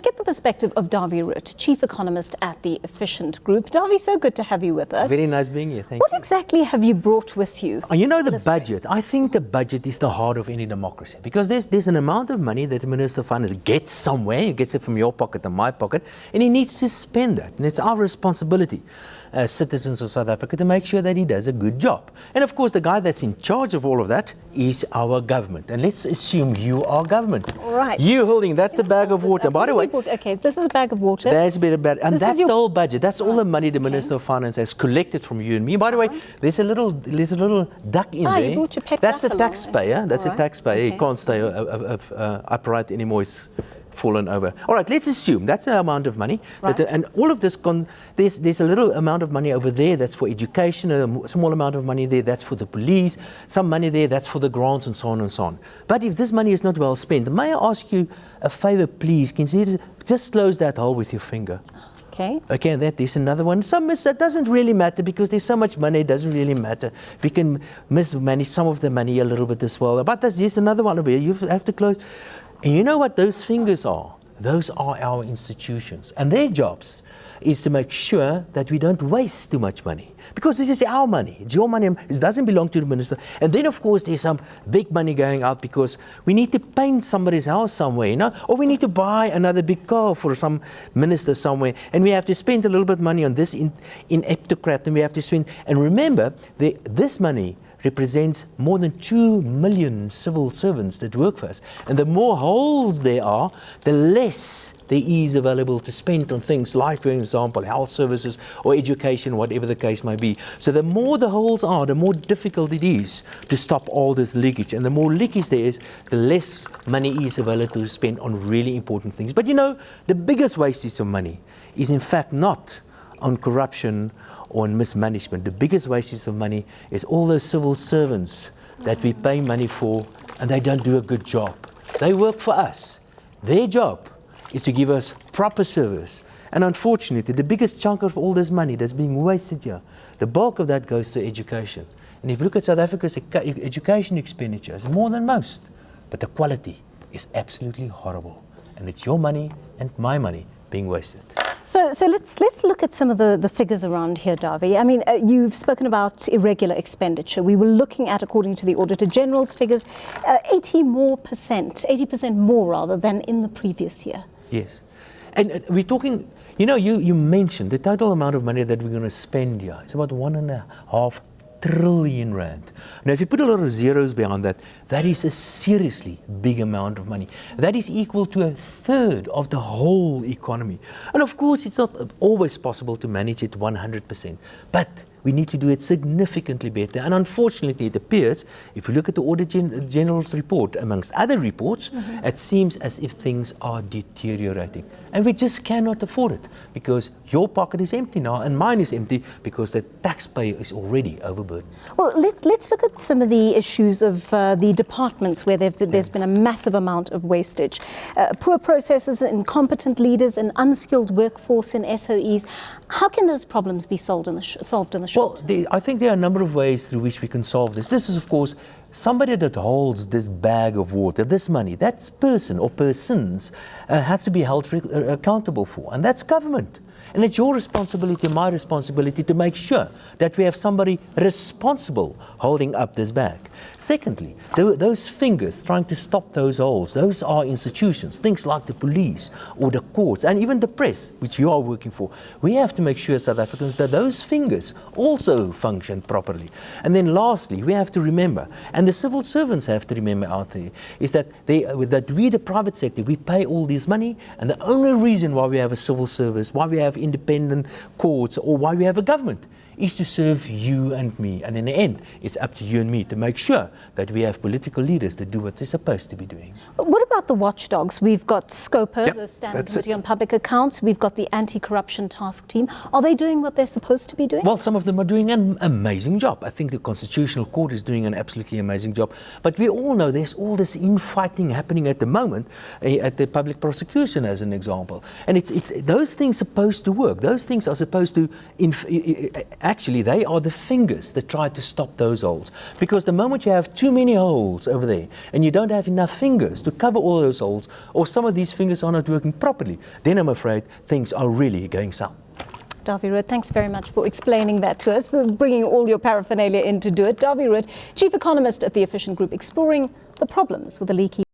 get the perspective of Dawie Roodt, Chief Economist at the Efficient Group. Dawie, so good to have you with us. Very nice being here, thank you. What exactly have you brought with you? You know, the budget. I think the budget is the heart of any democracy, because there's an amount of money that the Minister of Finance gets somewhere. He gets it from your pocket and my pocket, and he needs to spend that. And it's our responsibility as citizens of South Africa to make sure that he does a good job. And of course, the guy that's in charge of all of that is our government. And let's assume you are government. Right. You holding, that's the bag of water. By the way, okay, this is a bag of water. That's a bit about, and that's the whole budget. That's all the money the Minister of Finance has collected from you and me. By the way, there's a little duck in there. You brought your pet that's duck a taxpayer. That's a taxpayer. Okay. He can't stay upright anymore. He's fallen over. All right, let's assume that's the amount of money. Right. And all of this, there's a little amount of money over there that's for education, a small amount of money there that's for the police, some money there that's for the grants and so on and so on. But if this money is not well spent, may I ask you a favor, please? Can you just close that hole with your finger? Okay. Okay, that is another one. That doesn't really matter because there's so much money, it doesn't really matter. We can mismanage some of the money a little bit as well. But there's another one over here. You have to close. And you know what those fingers are? Those are our institutions. And their jobs is to make sure that we don't waste too much money. Because this is our money. It's your money. It doesn't belong to the minister. And then, of course, there's some big money going out because we need to paint somebody's house somewhere, you know? Or we need to buy another big car for some minister somewhere. And we have to spend a little bit of money on this ineptocrat. And we have to spend. And remember, this money represents more than 2 million civil servants that work for us. And the more holes there are, the less there is available to spend on things like, for example, health services or education, whatever the case may be. So the more the holes are, the more difficult it is to stop all this leakage. And the more leakage there is, the less money is available to spend on really important things. But you know, the biggest wastage of money is in fact not on corruption or on mismanagement. The biggest wastage of money is all those civil servants that we pay money for and they don't do a good job. They work for us. Their job is to give us proper service. And unfortunately, the biggest chunk of all this money that's being wasted here, the bulk of that goes to education. And if you look at South Africa's education expenditure, it's more than most. But the quality is absolutely horrible. And it's your money and my money being wasted. So let's look at some of the figures around here, Dawie. I mean, you've spoken about irregular expenditure. We were looking at, according to the Auditor General's figures, 80% more rather than in the previous year. Yes. And we're talking, you know, you mentioned the total amount of money that we're going to spend here. It's about 1.5 trillion rand. Now, if you put a lot of zeros behind that, that is a seriously big amount of money. That is equal to 1/3 of the whole economy. And of course, it's not always possible to manage it 100%, but we need to do it significantly better. And unfortunately, it appears, if you look at the Auditor General's report, amongst other reports, it seems as if things are deteriorating. And we just cannot afford it, because your pocket is empty now, and mine is empty, because the taxpayer is already overburdened. Well, let's look at some of the issues of the departments where there's been a massive amount of wastage. Poor processes, incompetent leaders, an unskilled workforce in SOEs. How can those problems be solved in the short term? Well, I think there are a number of ways through which we can solve this. This is, of course, somebody that holds this bag of water, this money, that person or persons has to be held accountable for, and that's government. And it's your responsibility, my responsibility, to make sure that we have somebody responsible holding up this bag. Secondly, those fingers trying to stop those holes, those are institutions, things like the police or the courts and even the press, which you are working for. We have to make sure, South Africans, that those fingers also function properly. And then lastly, we have to remember, and the civil servants have to remember out there, is that we, the private sector, we pay all this money, and the only reason why we have a civil service, why we have independent courts, or why we have a government, is to serve you and me. And in the end, it's up to you and me to make sure that we have political leaders that do what they're supposed to be doing. What about the watchdogs? We've got SCOPA, the Standing Committee on Public Accounts. We've got the Anti-Corruption Task Team. Are they doing what they're supposed to be doing? Well, some of them are doing an amazing job. I think the Constitutional Court is doing an absolutely amazing job. But we all know there's all this infighting happening at the moment at the public prosecution, as an example. And it's those things supposed to work. Those things are supposed to actually they are the fingers that try to stop those holes. Because the moment you have too many holes over there and you don't have enough fingers to cover all those holes, or some of these fingers are not working properly, then I'm afraid things are really going south. Dawie Roodt, thanks very much for explaining that to us, for bringing all your paraphernalia in to do it. Dawie Roodt, Chief Economist at the Efficient Group, exploring the problems with the leaky